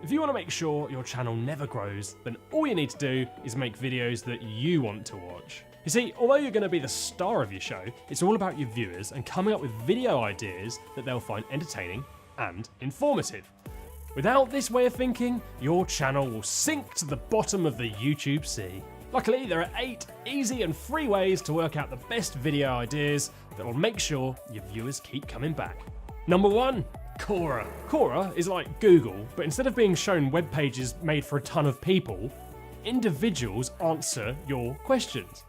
If you want to make sure your channel never grows, then all you need to do is make videos that you want to watch. You see, although you're going to be the star of your show, it's all about your viewers and coming up with video ideas that they'll find entertaining and informative. Without this way of thinking, your channel will sink to the bottom of the YouTube sea. Luckily, there are 8 easy and free ways to work out the best video ideas that will make sure your viewers keep coming back. Number 1. Quora. Quora is like Google, but instead of being shown web pages made for a ton of people, individuals answer your questions.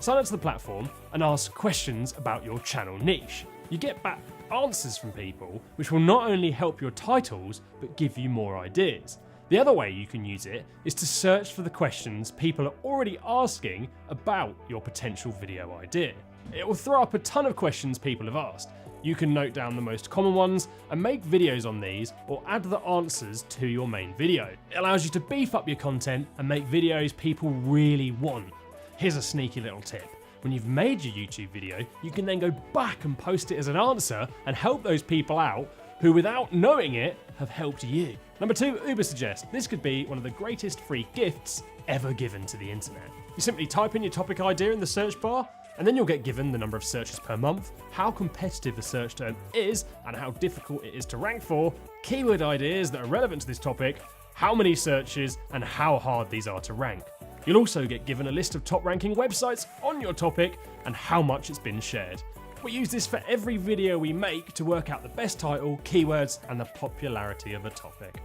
Sign up to the platform and ask questions about your channel niche. You get back answers from people, which will not only help your titles, but give you more ideas. The other way you can use it is to search for the questions people are already asking about your potential video idea. It will throw up a ton of questions people have asked. You can note down the most common ones and make videos on these, or add the answers to your main video. It allows you to beef up your content and make videos people really want. Here's a sneaky little tip. When you've made your YouTube video, you can then go back and post it as an answer and help those people out who, without knowing it, have helped you. Number 2, Ubersuggest. This could be one of the greatest free gifts ever given to the internet. You simply type in your topic idea in the search bar, and then you'll get given the number of searches per month, how competitive the search term is and how difficult it is to rank for, keyword ideas that are relevant to this topic, how many searches, and how hard these are to rank. You'll also get given a list of top ranking websites on your topic and how much it's been shared. We use this for every video we make to work out the best title, keywords, and the popularity of a topic.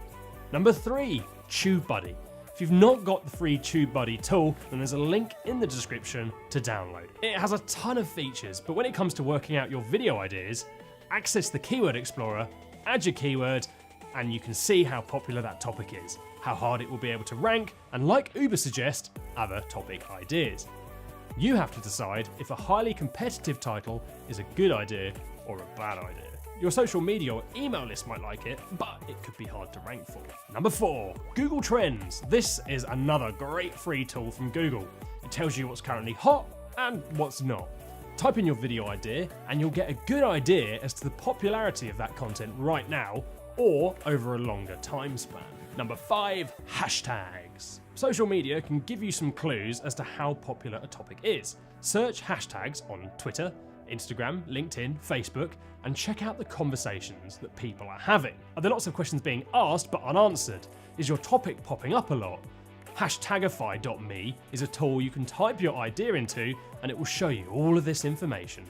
Number 3, TubeBuddy. If you've not got the free TubeBuddy tool, then there's a link in the description to download. It has a ton of features, but when it comes to working out your video ideas, access the Keyword Explorer, add your keyword, and you can see how popular that topic is, how hard it will be able to rank, and like Ubersuggest, other topic ideas. You have to decide if a highly competitive title is a good idea or a bad idea. Your social media or email list might like it, but it could be hard to rank for. Number 4, Google Trends. This is another great free tool from Google. It tells you what's currently hot and what's not. Type in your video idea and you'll get a good idea as to the popularity of that content right now or over a longer time span. Number 5, hashtags. Social media can give you some clues as to how popular a topic is. Search hashtags on Twitter, Instagram, LinkedIn, Facebook, and check out the conversations that people are having. Are there lots of questions being asked but unanswered? Is your topic popping up a lot? Hashtagify.me is a tool you can type your idea into and it will show you all of this information.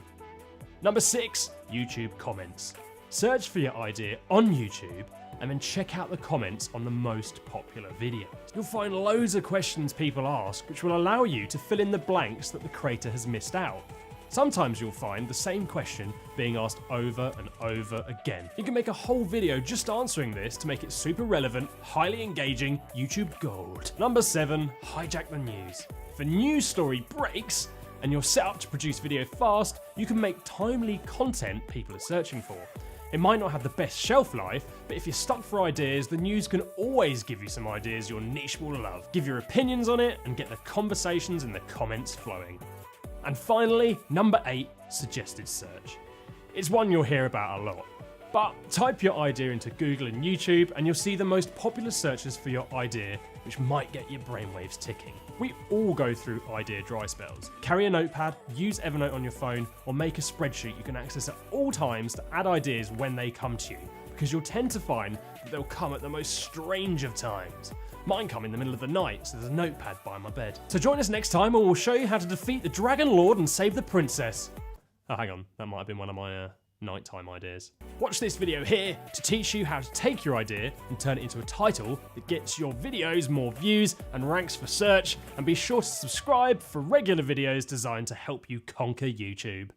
Number 6, YouTube comments. Search for your idea on YouTube and then check out the comments on the most popular videos. You'll find loads of questions people ask which will allow you to fill in the blanks that the creator has missed out. Sometimes you'll find the same question being asked over and over again. You can make a whole video just answering this to make it super relevant, highly engaging, YouTube gold. Number 7, hijack the news. If a news story breaks and you're set up to produce video fast, you can make timely content people are searching for. It might not have the best shelf life, but if you're stuck for ideas, the news can always give you some ideas your niche will love. Give your opinions on it and get the conversations in the comments flowing. And finally, number 8, suggested search. It's one you'll hear about a lot. But type your idea into Google and YouTube and you'll see the most popular searches for your idea, which might get your brainwaves ticking. We all go through idea dry spells. Carry a notepad, use Evernote on your phone, or make a spreadsheet you can access at all times to add ideas when they come to you, because you'll tend to find that they'll come at the most strange of times. Mine come in the middle of the night, so there's a notepad by my bed. So join us next time and we'll show you how to defeat the Dragon Lord and save the princess. Oh, hang on, that might have been one of my nighttime ideas. Watch this video here to teach you how to take your idea and turn it into a title that gets your videos more views and ranks for search, and be sure to subscribe for regular videos designed to help you conquer YouTube.